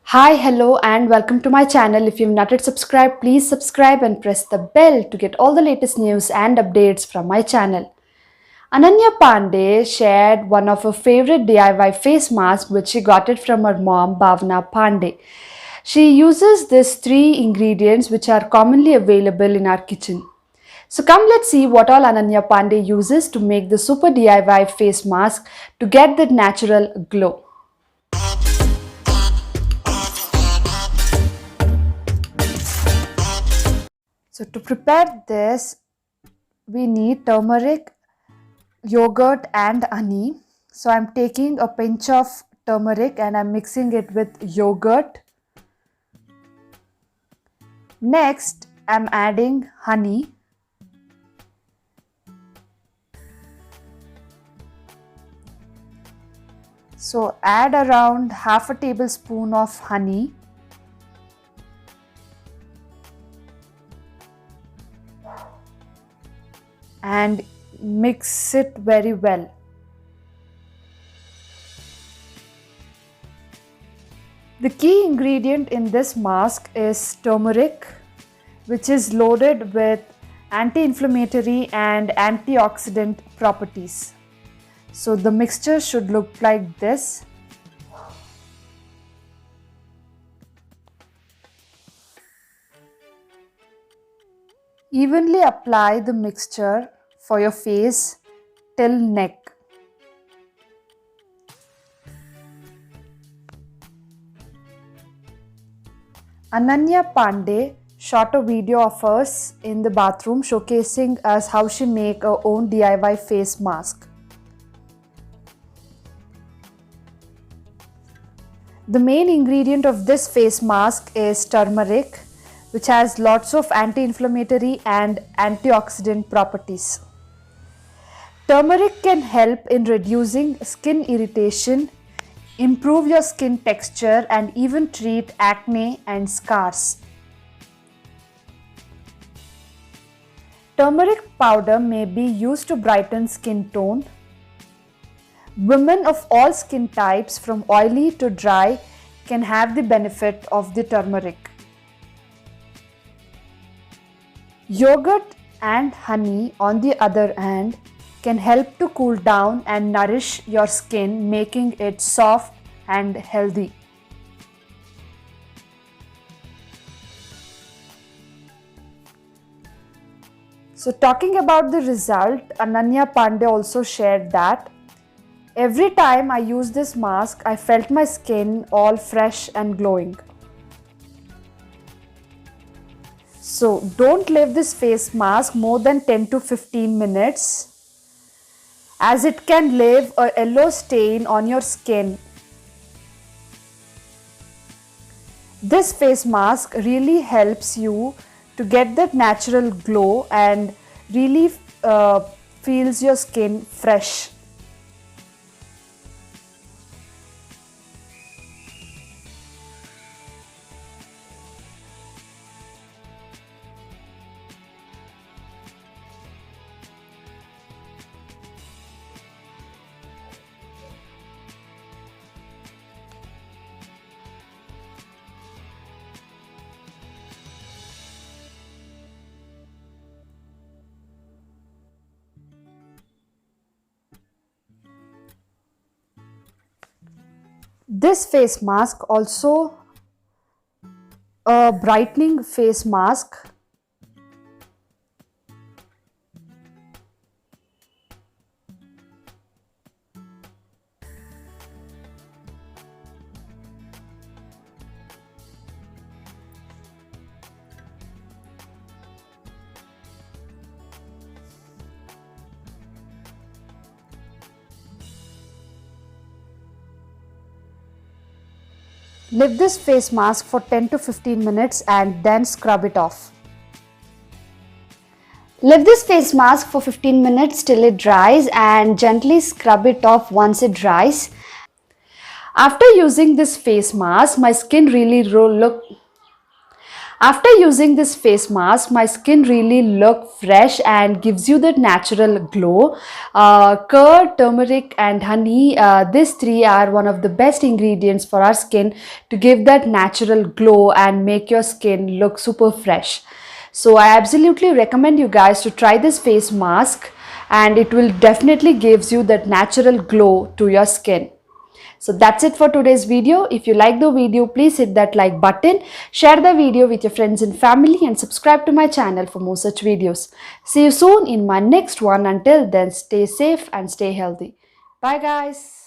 Hi, hello, and welcome to my channel. If you've not yet subscribed, please subscribe and press the bell to get all the latest news and updates from my channel. Ananya Pandey shared one of her favorite DIY face masks, which she got it from her mom, Bhavna Pandey. She uses these three ingredients which are commonly available in our kitchen. So come, let's see what all Ananya Pandey uses to make the super DIY face mask to get that natural glow. So to prepare this, we need turmeric, yogurt and honey. So I'm taking a pinch of turmeric and I'm mixing it with yogurt. Next, I'm adding honey. So add around half a tablespoon of honey. And mix it very well. The key ingredient in this mask is turmeric, which is loaded with anti-inflammatory and antioxidant properties. So the mixture should look like this. Evenly apply the mixture for your face till neck. Ananya Pandey shot a video of us in the bathroom showcasing us how she make her own DIY face mask. The main ingredient of this face mask is turmeric, which has lots of anti-inflammatory and antioxidant properties. Turmeric can help in reducing skin irritation, improve your skin texture, and even treat acne and scars. Turmeric powder may be used to brighten skin tone. Women of all skin types, from oily to dry, can have the benefit of the turmeric. Yogurt and honey, on the other hand, can help to cool down and nourish your skin, making it soft and healthy. So talking about the result, Ananya Pandey also shared that every time I used this mask, I felt my skin all fresh and glowing. So don't leave this face mask more than 10 to 15 minutes, as it can leave a yellow stain on your skin. This face mask really helps you to get that natural glow and really feels your skin fresh. This face mask also a brightening face mask. Leave this face mask for 10 to 15 minutes and then scrub it off. Leave this face mask for 15 minutes till it dries and gently scrub it off once it dries. After using this face mask, my skin really After using this face mask, my skin really look fresh and gives you that natural glow. Curd, turmeric and honey, these three are one of the best ingredients for our skin to give that natural glow and make your skin look super fresh. So I absolutely recommend you guys to try this face mask, and it will definitely gives you that natural glow to your skin. So that's it for today's video. If you like the video, please hit that like button, share the video with your friends and family, and subscribe to my channel for more such videos. See you soon in my next one. Until then, stay safe and stay healthy. Bye guys.